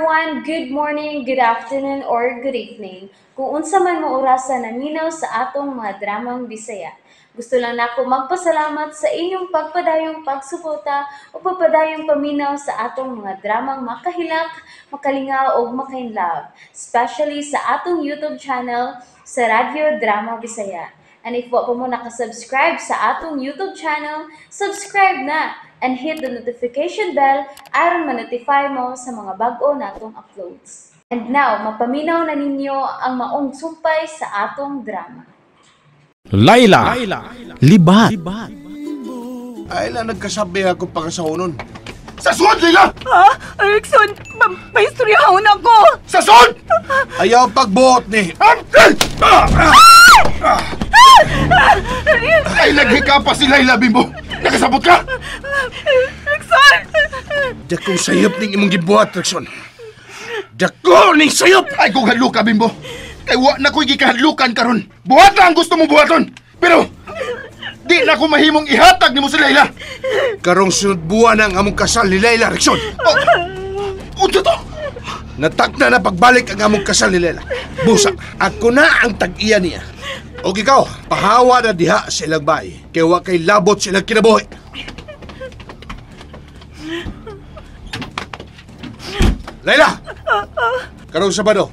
everyone, good morning, good afternoon, or good evening. Kung unsa man mo orasan naminaw sa atong mga dramang Bisaya. Gusto lang nako magpasalamat sa inyong pagpadayong pagsuporta o pagpadayong paminaw sa atong mga dramang makahilak, makalingaw o makainlove, especially sa atong YouTube channel sa Radyo Drama Bisaya. And if wa pa mo nakasubscribe sa atong YouTube channel, subscribe na and hit the notification bell aron ma-notify mo sa mga bag-o natong uploads. And now, mapaminaw na ninyo ang maong sumpay sa atong drama. Laila, libat. Ay lang nagkasabi ako pagkasahunon. Sa sud, Laila! Ha? Erickson, may istoryahan ako! Sa sud! Ayaw pagbuot ni. Ay naghikapa si Laila, Bimbo. Nakasabot ka? Erickson! Dakong sayop ning imong gibuhat, Rexon. Dako ning sayop! Ay kung hadluka, Bimbo. Kay wa na ko'y gikahadlukan karon. Buhat lang ang gusto mong buhaton. Pero, di na ko mahimong ihatag ni mo si Laila. Karong sunod buwan ang among kasal ni Laila, Rexon. Unto to? Natakna na pagbalik ang among kasal ni Laila. Busa, ako na ang tag-iya niya. O ikaw, pahawa na diha sa ilang bahay. Kaya wa kay labot silang kinabuhi. Laila! Karong Sabado,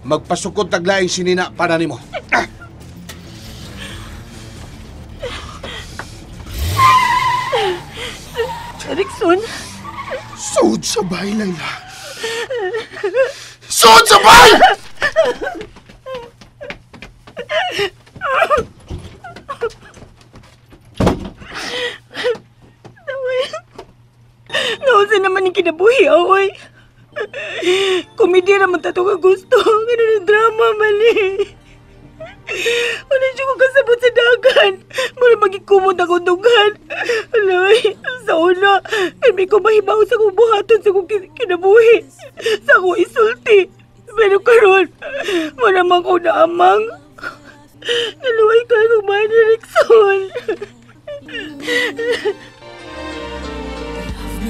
magpasukod taglaing sinina para nimo. Erickson? Sud sa bahay, Laila. Sud sa bahay! Nausa naman yung kinabuhi, away. Komedya naman tato ka gusto. Ganun ang drama, mali. Wala siya ko kasabot sa dagan. Mula magikumod ako dugan. Alay, sa una, may ko mahibaw sa kong buhaton sa kong kinabuhi. Sa akong isulti. Pero karon, wala man ko naamang. Naluway ka ng bahay ni Erickson.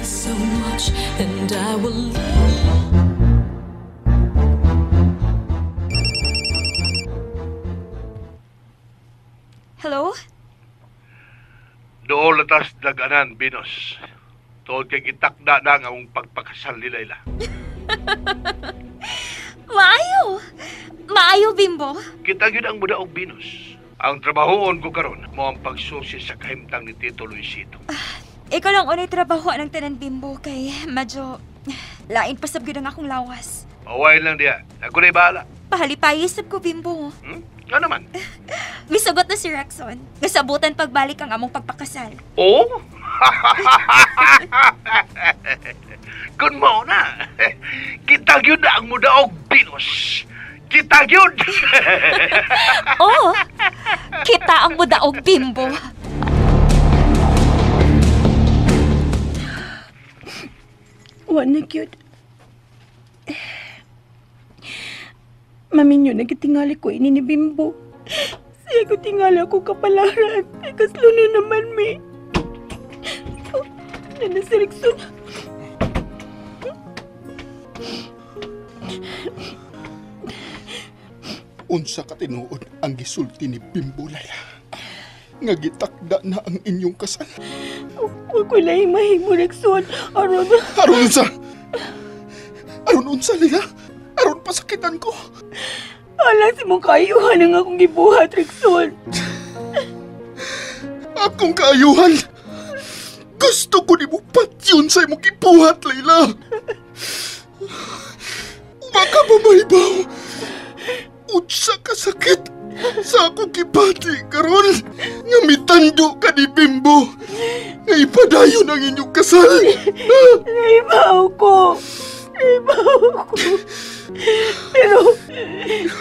So much and I will Hello? Doon latas daganan, Binos. Tuod kay gitakda na ang among pagpakasal ni Laila. Maayo! Maayo, Bimbo. Kita gyud ang mudaog, Binos. Ang trabahoon ko karon mo ang pagsusi sa kahimtang ni Tito Luisito. Ikaw lang unay trabaho ng tanan, Bimbo, kay medyo lain pasabgid ang akong lawas. Away lang diya. Ako na'y bahala. Pahalipayisip ko, Bimbo. Ano naman? Misugot na si Rexon. Nasabutan pagbalik ang among pagpakasal. Oh? Kun mo na. Kita gyud na ang mudaog, Binos. Kita gyud. Oo! Kita ang mudaog, Bimbo. Wala cute. Maminyo, nagitingali ko ini ni Bimbo. Siya ko tingali ako kapalaran. Ay, kaslo na naman, mi. Oh, na si Erickson. Unsa ka tinuod ang gisulti ni Bimbo, Laila. Nga gitakda na ang inyong kasal. Huwag ko lang mahimo, Erickson. Aron unsa? Aron unsa, Laila? Aron pasakitan ko. alang si mong kaayuhan ang akong gibuhat, Erickson. Akong kaayuhan? Gusto ko ni mo patyon sa imong gibuhat, Laila. Baka mamaybaw. Unsa ka sakit sa akong gibati karon nga mitando ka ni Bimbo nga ipadayon ang inyong kasal. Naibaw ko. Pero,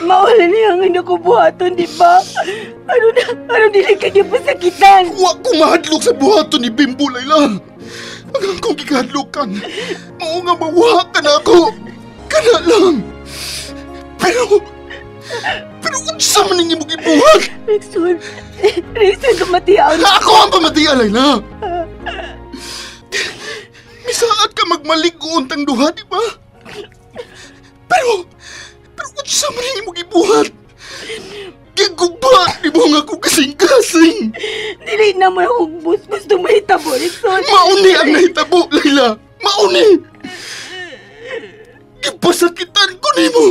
mawala niya ang ina ko buhaton, di ba? Ano dili ka niya pasakitan? Wa ko mahadlok sa buhaton ni Bimbo, Laila. Ang akong gikahadlokan, mao nga mawa ka na ako. Kana lang. Pero unsa man ning imong gibuhat? Rexon, kamatian. Ako ang pamatiya, Laila. Misaad ka magmalig-uon tang duha, di ba? gibuhat. Giguba, di mo nga ko kasing-kasing. Dili na mo akong bus. Gusto mo hitabo, Rickson. Mauni ang nahitabo, Layla. Mauni. Gipasakitan ko ni mo.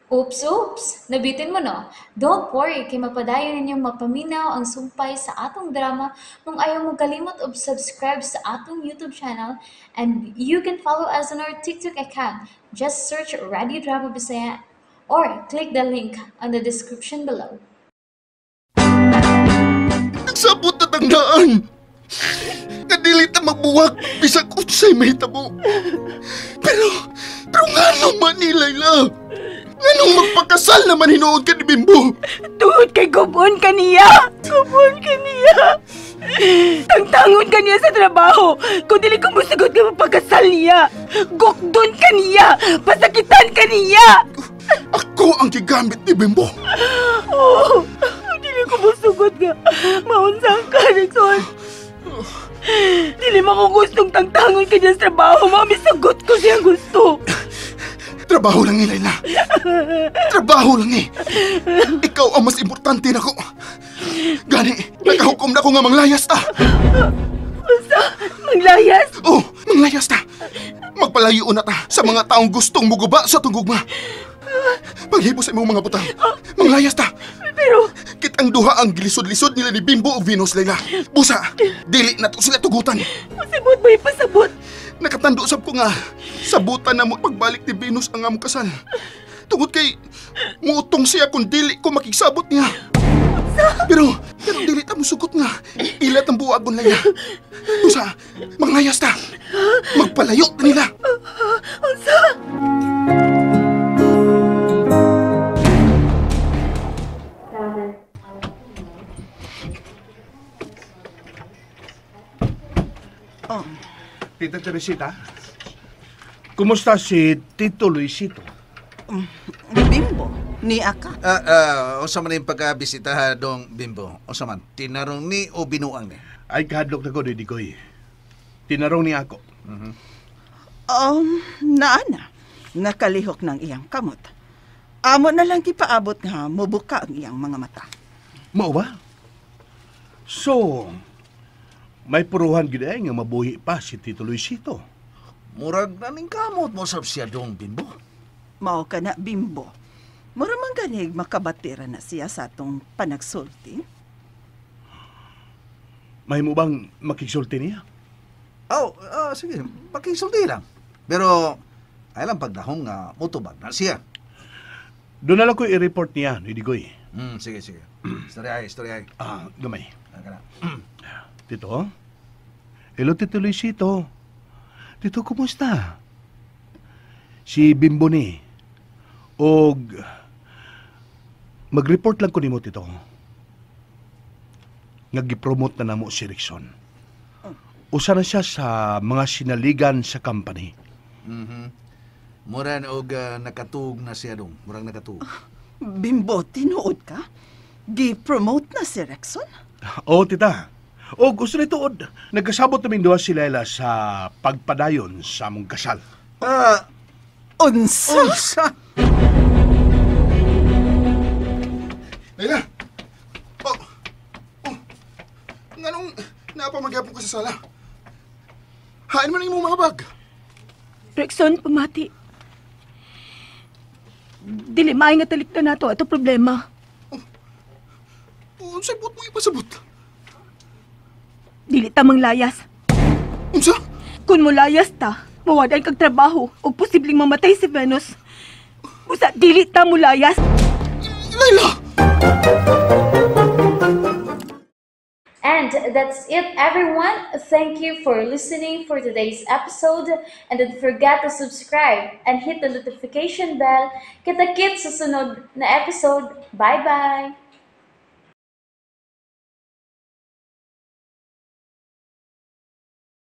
Oops! Nabitin mo no? Don't worry, kay mapadayon ninyong mapaminaw ang sumpay sa atong drama kung ayaw mo kalimot og subscribe sa atong YouTube channel and you can follow us on our TikTok account. Just search Radio Drama Bisaya or click the link on the description below. Nagsabot na tangdaan. Kadili ta magbuwag bisag unsay mahitabo. Pero nga naman ni Layla. Anong magpakasal naman hinuod ka ni Bimbo? Tuod kay gubon ka niya. Gubon ka niya. Tangtangon ka niya sa trabaho. Kung dili ko musugot ka mapagkasal niya. Gukdon ka niya. Pasakitan ka niya. Ako ang gigamit ni Bimbo. Oo. Dili ko musugot ka. Maunsang ka, Rickson. Dili mo ko gustong tangtangon ka niya sa trabaho. Mamisugod ko siyang gusto. Trabaho lang ni Layla. Trabaho lang eh. Ikaw ang mas importante na ko. Gani, nakahukom na ko nga manglayas ta. Basta, maglayas? Oh, manglayas ta. Magpalayo na ta sa mga taong gustong muguba sa tunggugma. Paghibo sa imong mga butang. Manglayas ta. Pero, Kitang duha ang gilisod-lisod nila ni Bimbo o Venus, Layla. Busa, dili na to sila tugutan. pasabot mo ipasabot. Nakatando sab ko nga, sabutan na mo pagbalik ni Venus ang among kasal. Tungod kay, muutong siya kung dili ko makigsabot niya. Pero dili ta mo sugot nga, ilat ang buwagon Layla. Busa, manglayas ta. Magpalayo ta nila. Tita Teresita, kumusta si Tito Luisito? Bimbo, ni Aka. Unsa man yung pagkabisita dong Bimbo? Unsa man, tinarong ni o binuang ni? Ay, kahadlok na ko, Didikoy. Tinarong ni ako. Naana, nakalihok ng iyang kamot. Amo na lang kipaabot nga mubuka ang iyang mga mata. Mao ba? So, may puruhan gid ay nga mabuhi pa si Tito Luisito. Murag naning kamot mo sab siya dong Bimbo. Mao ka na, Bimbo. Mura man ganig makabatira na siya sa atong panagsulti. May mo bang makigsulti niya? Sige, pakisulti lang. Pero, ay lang pagdahong nga mutubag na siya. Doon na lang ko i-report niya, Didigoy. Sige. Story ay. Gamay. Kana. Tito? Hello, Tito Luisito. Tito, kumusta? Si Bimbo ni. Og mag-report lang ko nimo, Tito. Nag-promote na namo si Rickson. Usa na siya sa mga sinaligan sa company. Mura og nakatug na siya dong. Murang nakatug. Bimbo, tinuod ka? Gi-promote na si Rexon? Oo, tita. O gusto nito, nagkasabot namin duha si Layla sa pagpadayon sa among kasal. Unsa? Layla! Nganong napamagyapon ka sa sala? Hain man yung mga bag. Rexon, pamati. Dili maay nga talik na nato ato problema. Unsay buot mo ipasabot? Dili ta manglayas. Unsa? Kung mo layas ta, mawadan kag trabaho o posibleng mamatay si Venus. Busa, dili ta mo layas. Layla! And that's it, everyone. Thank you for listening for today's episode. And don't forget to subscribe and hit the notification bell. Kita-kits sa sunod na episode. Bye-bye!